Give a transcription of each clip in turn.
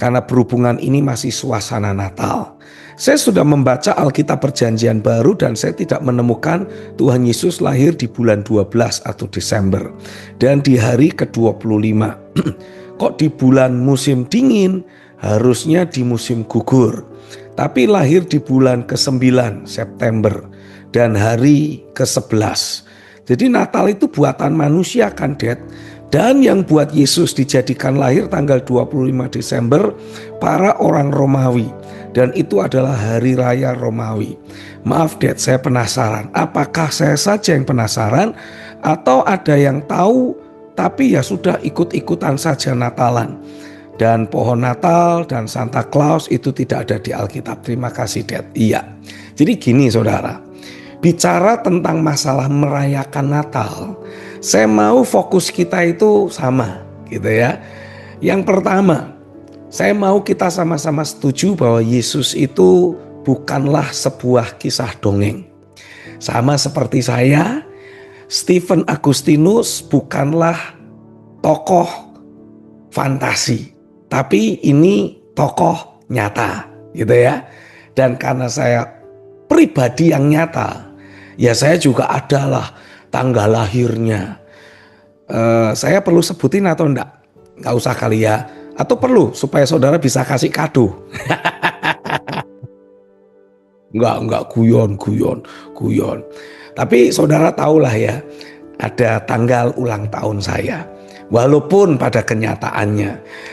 karena berhubungan ini masih suasana Natal. Saya sudah membaca Alkitab Perjanjian Baru dan saya tidak menemukan Tuhan Yesus lahir di bulan 12 atau Desember dan di hari ke-25. Kok di bulan musim dingin, harusnya di musim gugur. Tapi lahir di bulan ke-9 September dan hari ke-11. Jadi Natal itu buatan manusia kan, Dad? Dan yang buat Yesus dijadikan lahir tanggal 25 Desember para orang Romawi. Dan itu adalah hari raya Romawi. Maaf Dad, saya penasaran. Apakah saya saja yang penasaran atau ada yang tahu tapi ya sudah ikut-ikutan saja Natalan. Dan pohon Natal dan Santa Claus itu tidak ada di Alkitab. Terima kasih Dad. Iya. Jadi gini saudara. Bicara tentang masalah merayakan Natal, saya mau fokus kita itu sama gitu ya. Yang pertama, saya mau kita sama-sama setuju bahwa Yesus itu bukanlah sebuah kisah dongeng. Sama seperti saya, Stephen Agustinus bukanlah tokoh fantasi, tapi ini tokoh nyata gitu ya. Dan karena saya pribadi yang nyata, ya saya juga adalah tanggal lahirnya. Saya perlu sebutin atau enggak? Enggak usah kali ya. Atau perlu supaya saudara bisa kasih kado. Enggak guyon. Tapi saudara tahulah ya, ada tanggal ulang tahun saya. Walaupun pada kenyataannya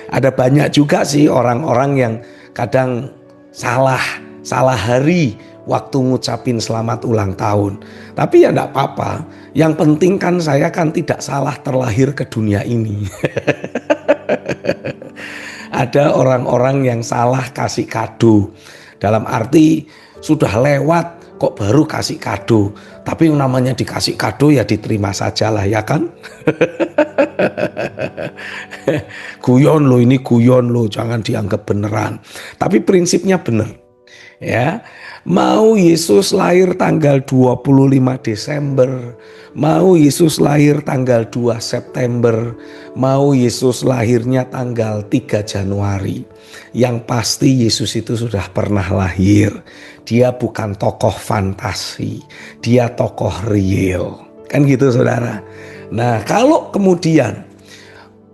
ada banyak juga sih orang-orang yang kadang salah hari waktu ngucapin selamat ulang tahun. Tapi ya enggak apa-apa. Yang penting kan saya kan tidak salah terlahir ke dunia ini. Ada orang-orang yang salah kasih kado. Dalam arti sudah lewat kok baru kasih kado. Tapi yang namanya dikasih kado ya diterima sajalah ya kan. Guyon lo, ini guyon lo, jangan dianggap beneran. Tapi prinsipnya bener. Ya, mau Yesus lahir tanggal 25 Desember, mau Yesus lahir tanggal 2 September, mau Yesus lahirnya tanggal 3 Januari. Yang pasti Yesus itu sudah pernah lahir. Dia bukan tokoh fantasi, dia tokoh real. Kan gitu saudara. Nah, kalau kemudian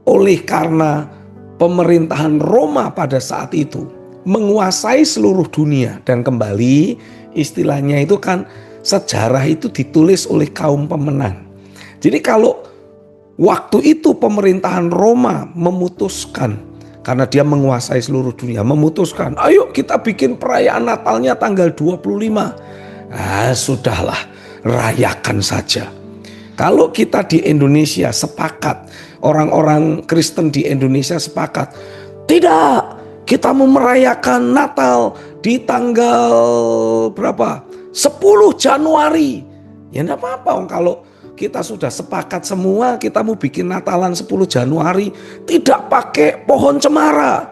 oleh karena pemerintahan Roma pada saat itu menguasai seluruh dunia, dan kembali istilahnya itu kan sejarah itu ditulis oleh kaum pemenang. Jadi kalau waktu itu pemerintahan Roma memutuskan, karena dia menguasai seluruh dunia, memutuskan ayo kita bikin perayaan Natalnya tanggal 25. Sudahlah, rayakan saja. Kalau kita di Indonesia sepakat, orang-orang Kristen di Indonesia sepakat, tidak, kita mau merayakan Natal di tanggal berapa? 10 Januari. Ya enggak apa-apa kalau kita sudah sepakat semua, kita mau bikin Natalan 10 Januari. Tidak pakai pohon cemara,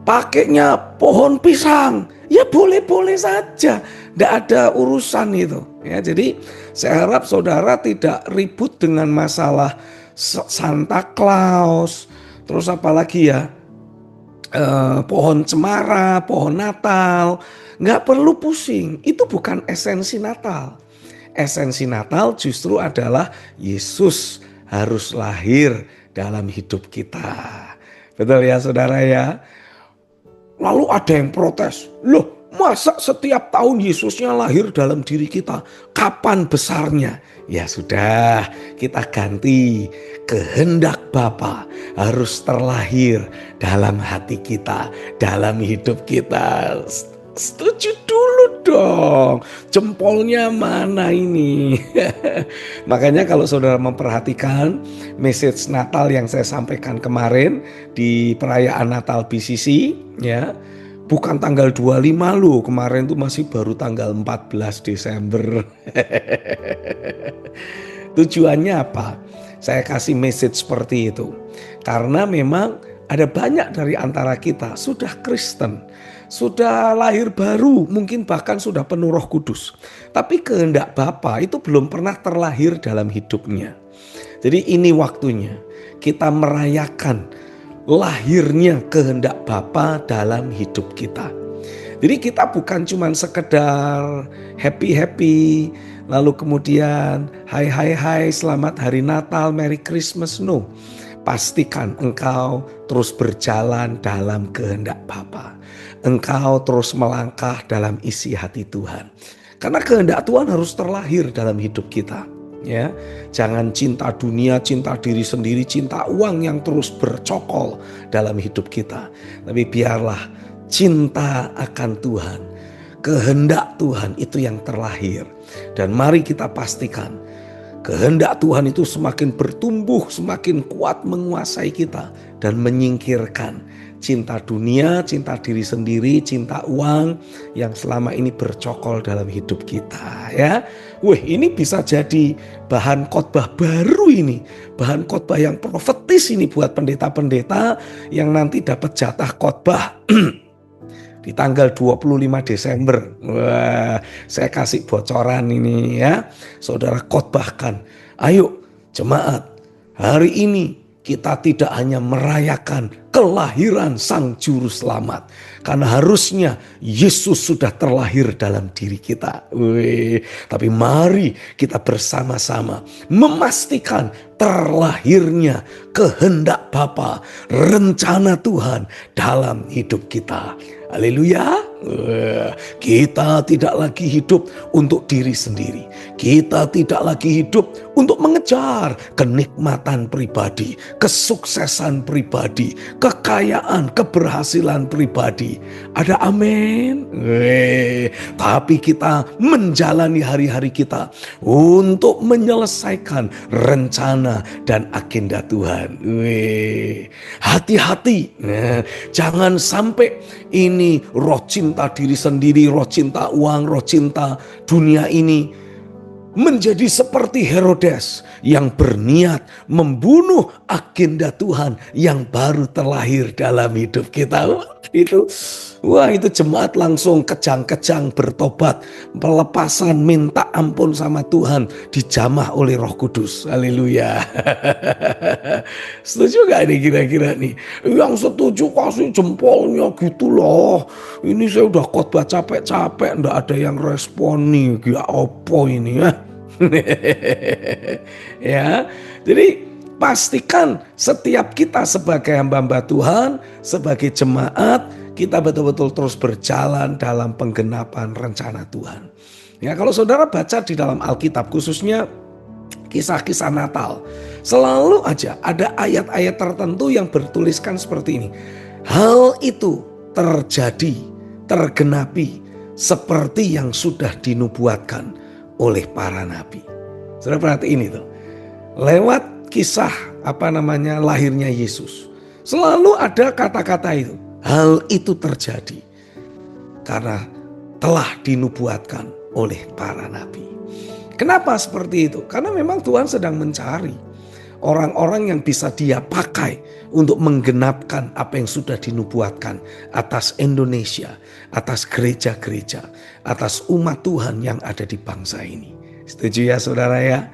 pakainya pohon pisang. Ya boleh-boleh saja, enggak ada urusan itu. Ya, jadi saya harap saudara tidak ribut dengan masalah Santa Claus. Terus apalagi ya? Pohon cemara, pohon Natal, nggak perlu pusing. Itu bukan esensi Natal. Esensi Natal justru adalah Yesus harus lahir dalam hidup kita. Betul ya saudara ya? Lalu ada yang protes, loh masa setiap tahun Yesusnya lahir dalam diri kita? Kapan besarnya? Ya sudah, kita ganti. Kehendak Bapa harus terlahir dalam hati kita, dalam hidup kita. Setuju dulu dong. Jempolnya mana ini? Makanya kalau saudara memperhatikan message Natal yang saya sampaikan kemarin di perayaan Natal BCC, ya, bukan tanggal 25 loh, kemarin tuh masih baru tanggal 14 Desember. Tujuannya apa? Saya kasih message seperti itu. Karena memang ada banyak dari antara kita sudah Kristen, sudah lahir baru, mungkin bahkan sudah penuh Roh Kudus. Tapi kehendak Bapa itu belum pernah terlahir dalam hidupnya. Jadi ini waktunya kita merayakan lahirnya kehendak Bapa dalam hidup kita. Jadi kita bukan cuma sekedar happy-happy, lalu kemudian hai selamat hari Natal, Merry Christmas. No, pastikan engkau terus berjalan dalam kehendak Bapa. Engkau terus melangkah dalam isi hati Tuhan. Karena kehendak Tuhan harus terlahir dalam hidup kita. Ya, jangan cinta dunia, cinta diri sendiri, cinta uang yang terus bercokol dalam hidup kita. Tapi biarlah cinta akan Tuhan, kehendak Tuhan itu yang terlahir. Dan mari kita pastikan kehendak Tuhan itu semakin bertumbuh, semakin kuat menguasai kita dan menyingkirkan cinta dunia, cinta diri sendiri, cinta uang yang selama ini bercokol dalam hidup kita, ya. Ini bisa jadi bahan khotbah baru ini, bahan khotbah yang profetis ini buat pendeta-pendeta yang nanti dapat jatah khotbah di tanggal 25 Desember. Wah, saya kasih bocoran ini ya. Saudara khotbahkan. Ayo jemaat, hari ini kita tidak hanya merayakan kelahiran Sang Juru Selamat. Karena harusnya Yesus sudah terlahir dalam diri kita. Tapi mari kita bersama-sama memastikan terlahirnya kehendak Bapa, rencana Tuhan dalam hidup kita. Haleluya. Kita tidak lagi hidup untuk diri sendiri. Kita tidak lagi hidup untuk mengejar kenikmatan pribadi, kesuksesan pribadi, kekayaan, keberhasilan pribadi. Ada amin. Tapi kita menjalani hari-hari kita untuk menyelesaikan rencana dan agenda Tuhan. Hati-hati. Jangan sampai ini roh cinta diri sendiri, roh cinta uang, roh cinta dunia ini menjadi seperti Herodes yang berniat membunuh agenda Tuhan yang baru terlahir dalam hidup kita. Itu jemaat langsung kejang-kejang bertobat, pelepasan, minta ampun sama Tuhan, dijamah oleh Roh Kudus. Haleluya. Setuju gak nih kira-kira nih? Yang setuju kasih jempolnya gitu loh. Ini saya udah khotbah capek-capek, ndak ada yang respon nih. Gila apa ini ya? Ya, jadi pastikan setiap kita sebagai hamba-hamba Tuhan, sebagai jemaat, kita betul-betul terus berjalan dalam penggenapan rencana Tuhan. Ya, kalau saudara baca di dalam Alkitab, khususnya kisah-kisah Natal, selalu aja ada ayat-ayat tertentu yang bertuliskan seperti ini. Hal itu terjadi, tergenapi seperti yang sudah dinubuatkan oleh para nabi. Saudara perhatiin itu. Lewat kisah lahirnya Yesus, selalu ada kata-kata itu. Hal itu terjadi karena telah dinubuatkan oleh para nabi. Kenapa seperti itu? Karena memang Tuhan sedang mencari orang-orang yang bisa Dia pakai untuk menggenapkan apa yang sudah dinubuatkan atas Indonesia, atas gereja-gereja, atas umat Tuhan yang ada di bangsa ini. Setuju ya saudara ya?